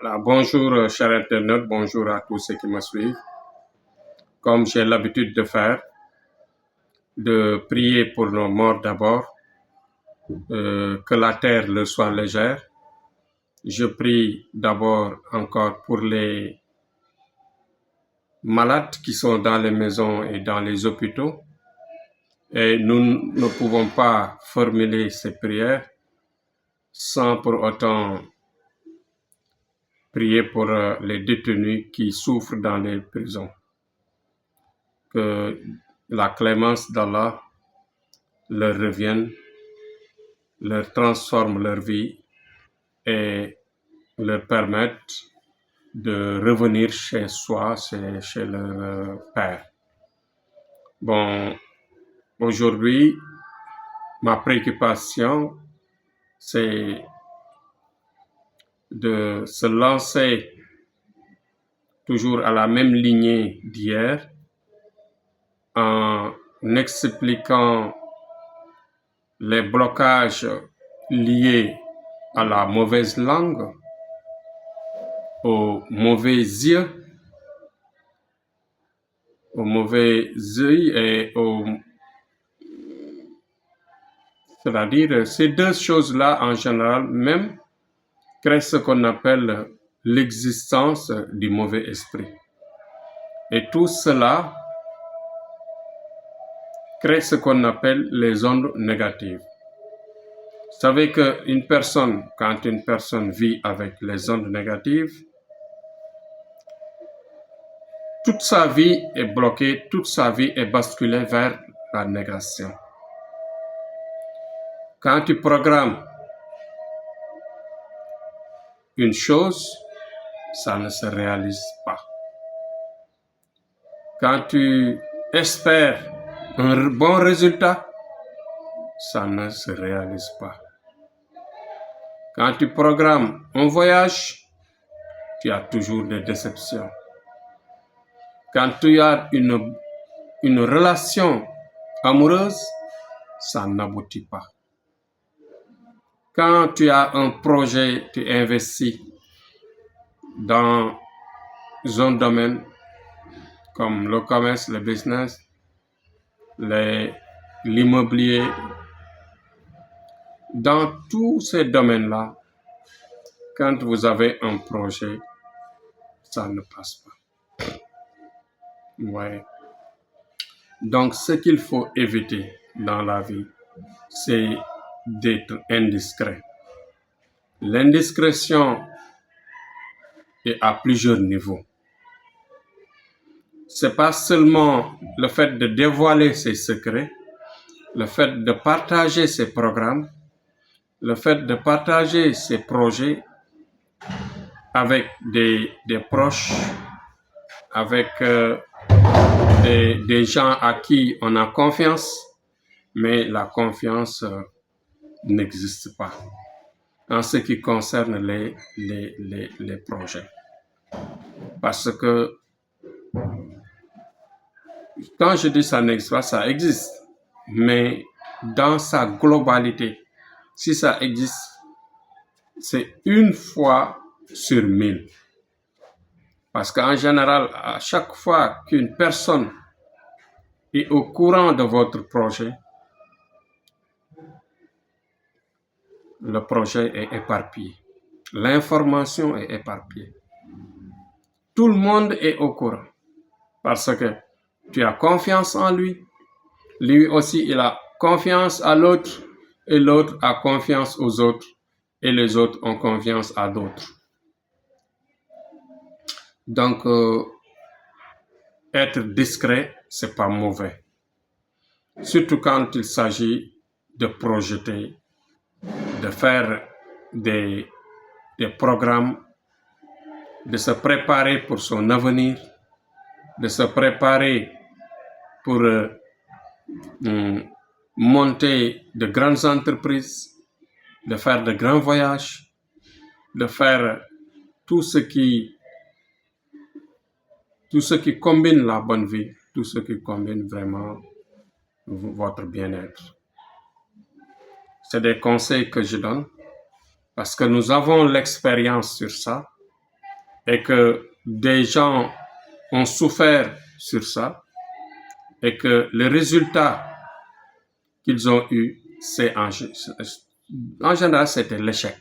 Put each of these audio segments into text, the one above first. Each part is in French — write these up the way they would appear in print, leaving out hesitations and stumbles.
Voilà, bonjour, chers internautes, bonjour à tous ceux qui me suivent. Comme j'ai l'habitude de faire, de prier pour nos morts d'abord, que la terre leur soit légère. Je prie d'abord encore pour les malades qui sont dans les maisons et dans les hôpitaux. Et nous ne pouvons pas formuler ces prières sans pour autant prier pour les détenus qui souffrent dans les prisons. Que la clémence d'Allah leur revienne, leur transforme leur vie et leur permette de revenir chez soi, chez leur Père. Bon, aujourd'hui, ma préoccupation, c'est de se lancer toujours à la même lignée d'hier en expliquant les blocages liés à la mauvaise langue, aux mauvais yeux, et c'est-à-dire ces deux choses-là en général même créent ce qu'on appelle l'existence du mauvais esprit. Et tout cela crée ce qu'on appelle les ondes négatives. Vous savez qu'une personne, quand une personne vit avec les ondes négatives, toute sa vie est bloquée, toute sa vie est basculée vers la négation. Quand tu programmes une chose, ça ne se réalise pas. Quand tu espères un bon résultat, ça ne se réalise pas. Quand tu programmes un voyage, tu as toujours des déceptions. Quand tu as une relation amoureuse, ça n'aboutit pas. Quand tu as un projet, tu investis dans un domaine comme le commerce, le business, l'immobilier, dans tous ces domaines-là, quand vous avez un projet, ça ne passe pas. Ouais. Donc, ce qu'il faut éviter dans la vie, c'est d'être indiscret. L'indiscrétion est à plusieurs niveaux. C'est pas seulement le fait de dévoiler ses secrets, le fait de partager ses programmes, le fait de partager ses projets avec des proches, avec des gens à qui on a confiance, mais la confiance n'existe pas en ce qui concerne les projets. Parce que quand je dis ça n'existe pas, ça existe, mais dans sa globalité, si ça existe, c'est une fois sur 1000. Parce qu'en général, à chaque fois qu'une personne est au courant de votre projet, le projet est éparpillé. L'information est éparpillée. Tout le monde est au courant parce que tu as confiance en lui. Lui aussi, il a confiance à l'autre et l'autre a confiance aux autres et les autres ont confiance à d'autres. Donc, être discret, c'est pas mauvais. Surtout quand il s'agit de projeter, de faire des programmes, de se préparer pour son avenir, de se préparer pour monter de grandes entreprises, de faire de grands voyages, de faire tout ce qui combine la bonne vie, tout ce qui combine vraiment votre bien-être. C'est des conseils que je donne parce que nous avons l'expérience sur ça et que des gens ont souffert sur ça et que le résultat qu'ils ont eu, c'est en général, c'était l'échec.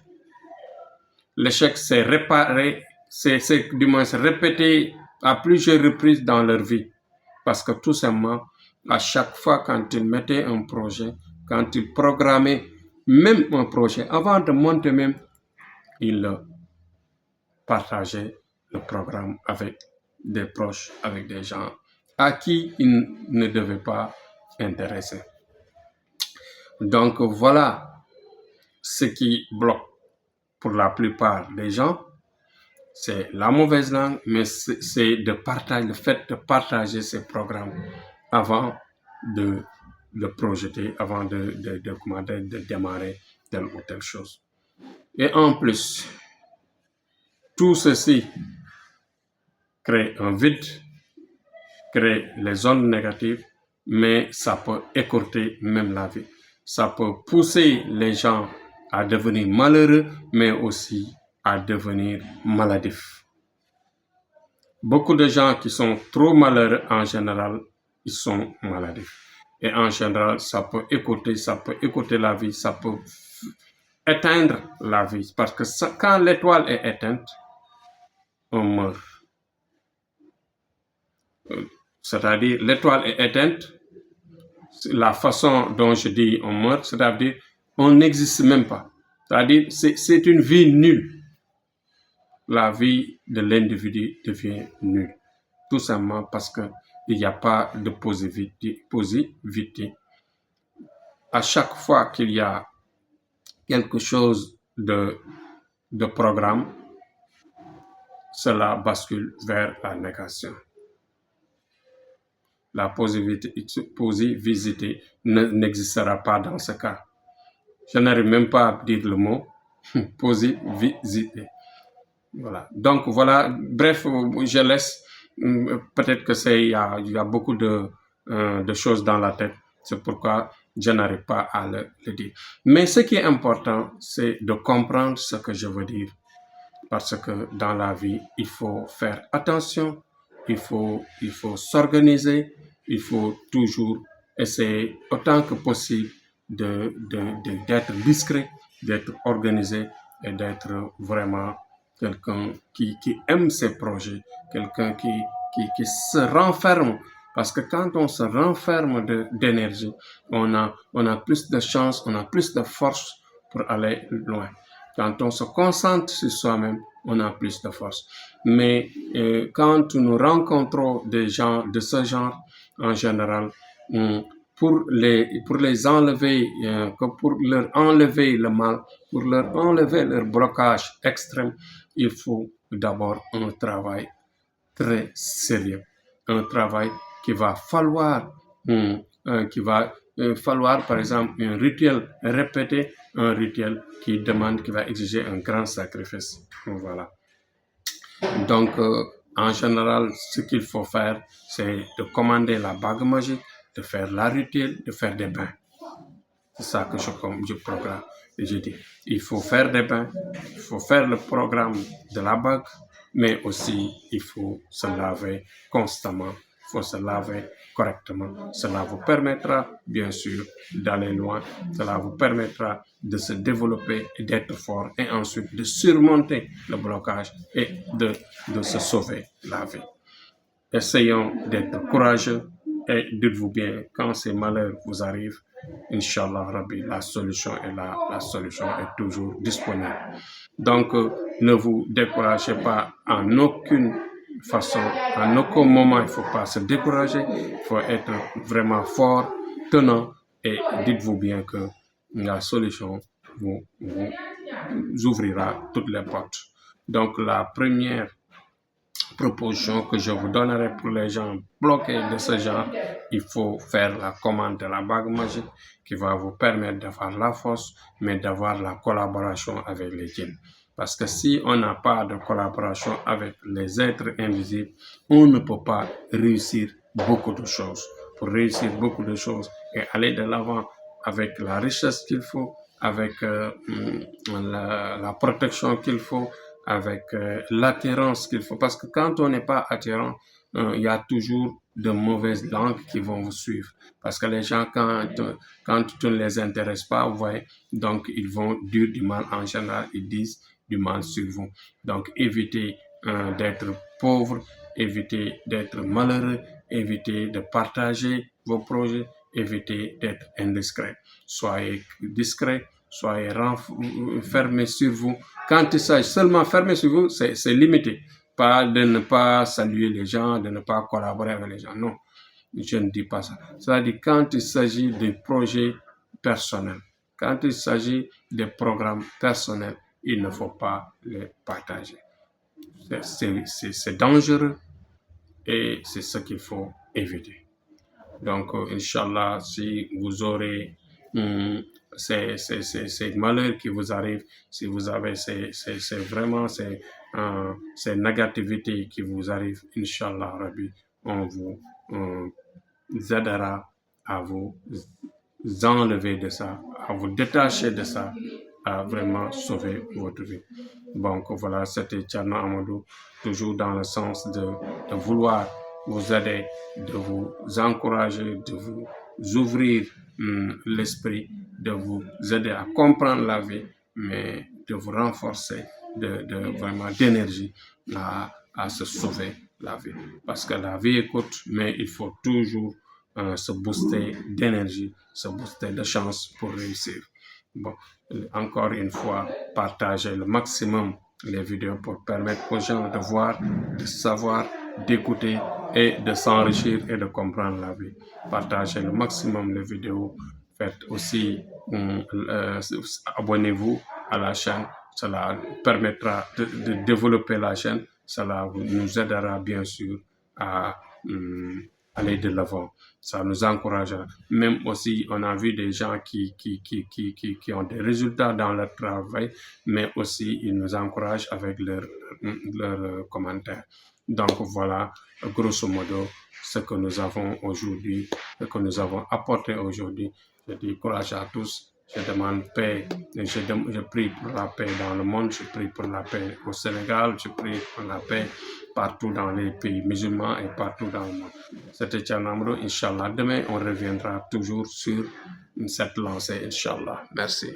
L'échec s'est réparé, du moins c'est répété à plusieurs reprises dans leur vie. Parce que tout simplement, à chaque fois quand ils mettaient un projet, quand ils programmaient même un projet, avant de monter même, ils partageaient le programme avec des proches, avec des gens à qui ils ne devaient pas intéresser. Donc voilà ce qui bloque pour la plupart des gens, c'est la mauvaise langue, mais c'est le fait de partager ces programmes avant de le projeter, avant de démarrer telle ou telle chose. Et en plus, tout ceci crée un vide, crée les ondes négatives, mais ça peut écourter même la vie. Ça peut pousser les gens à devenir malheureux, mais aussi à devenir maladifs. Beaucoup de gens qui sont trop malheureux, en général, ils sont maladifs. Et en général, ça peut écourter la vie, ça peut éteindre la vie. Parce que quand l'étoile est éteinte, on meurt. C'est-à-dire, l'étoile est éteinte, la façon dont je dis on meurt, c'est-à-dire, on n'existe même pas. C'est-à-dire, c'est une vie nulle. La vie de l'individu devient nulle. Tout simplement parce qu'il n'y a pas de positivité. À chaque fois qu'il y a quelque chose de programme, cela bascule vers la négation. La positivité n'existera pas dans ce cas. Je n'arrive même pas à dire le mot positivité. Voilà. Donc voilà, bref, je laisse. Peut-être que il y a beaucoup de choses dans la tête. C'est pourquoi je n'arrive pas à le dire. Mais ce qui est important, c'est de comprendre ce que je veux dire. Parce que dans la vie, il faut faire attention, il faut s'organiser, il faut toujours essayer autant que possible d'être discret, d'être organisé et d'être vraiment quelqu'un qui aime ses projets, quelqu'un qui se renferme. Parce que quand on se renferme d'énergie, on a plus de chance, on a plus de force pour aller loin. Quand on se concentre sur soi-même, on a plus de force. Mais quand nous rencontrons des gens de ce genre, en général, pour les enlever, pour leur enlever le mal, pour leur enlever leur blocage extrême, il faut d'abord un travail très sérieux, un travail qu'il va falloir, par exemple, un rituel répété, un rituel qui va exiger un grand sacrifice. Voilà. Donc, en général, ce qu'il faut faire, c'est de commander la bague magique, de faire la rituel, de faire des bains. C'est ça que je programme. Et je dis, il faut faire des bains, il faut faire le programme de la bague, mais aussi il faut se laver constamment, il faut se laver correctement. Cela vous permettra, bien sûr, d'aller loin. Cela vous permettra de se développer et d'être fort et ensuite de surmonter le blocage et de se sauver la vie. Essayons d'être courageux et dites-vous bien, quand ces malheurs vous arrivent, Inch'Allah Rabbi, la solution est là, la solution est toujours disponible. Donc, ne vous découragez pas en aucune façon, en aucun moment, il ne faut pas se décourager, il faut être vraiment fort, tenant, et dites-vous bien que la solution vous ouvrira toutes les portes. Donc, la première proposition que je vous donnerai pour les gens bloqués de ce genre, il faut faire la commande de la bague magique qui va vous permettre d'avoir la force, mais d'avoir la collaboration avec les djinns. Parce que si on n'a pas de collaboration avec les êtres invisibles, on ne peut pas réussir beaucoup de choses. Pour réussir beaucoup de choses et aller de l'avant avec la richesse qu'il faut, avec la protection qu'il faut, avec l'attirance qu'il faut. Parce que quand on n'est pas attirant, il y a toujours de mauvaises langues qui vont vous suivre. Parce que les gens, quand tu ne les intéresses pas, vous voyez, donc ils vont dire du mal en général, ils disent du mal sur vous. Donc évitez d'être pauvre, évitez d'être malheureux, évitez de partager vos projets, évitez d'être indiscret. Soyez discret, soyez fermé sur vous. Quand il s'agit seulement fermé sur vous, c'est limité. Pas de ne pas saluer les gens, de ne pas collaborer avec les gens. Non, je ne dis pas ça. C'est-à-dire quand il s'agit de projets personnels, quand il s'agit de programmes personnels, il ne faut pas les partager. C'est dangereux et c'est ce qu'il faut éviter. Donc, Inch'Allah, si vous aurez ces malheurs qui vous arrivent, si vous avez vraiment ces négativités qui vous arrivent, Inch'Allah, Rabbi, on vous aidera à vous enlever de ça, à vous détacher de ça, à vraiment sauver votre vie. Donc voilà, c'était Thierno Amadou, toujours dans le sens de vouloir vous aider, de vous encourager, de vous ouvrir l'esprit, de vous aider à comprendre la vie, mais de vous renforcer vraiment d'énergie à se sauver la vie. Parce que la vie est courte, mais il faut toujours se booster d'énergie, se booster de chance pour réussir. Bon, encore une fois, partagez le maximum les vidéos pour permettre aux gens de voir, de savoir, d'écouter et de s'enrichir et de comprendre la vie. Partagez le maximum les vidéos. Faites aussi, abonnez-vous à la chaîne. Cela permettra de développer la chaîne. Cela nous aidera bien sûr à aller de l'avant. Ça nous encouragera. Même aussi, on a vu des gens qui ont des résultats dans leur travail, mais aussi ils nous encouragent avec leurs commentaires. Donc voilà, grosso modo, ce que nous avons aujourd'hui, ce que nous avons apporté aujourd'hui. Je dis courage à tous. Je demande paix, je prie pour la paix dans le monde, je prie pour la paix au Sénégal, je prie pour la paix partout dans les pays musulmans et partout dans le monde. C'était Thierno Amadou, Inch'Allah. Demain, on reviendra toujours sur cette lancée, Inch'Allah. Merci.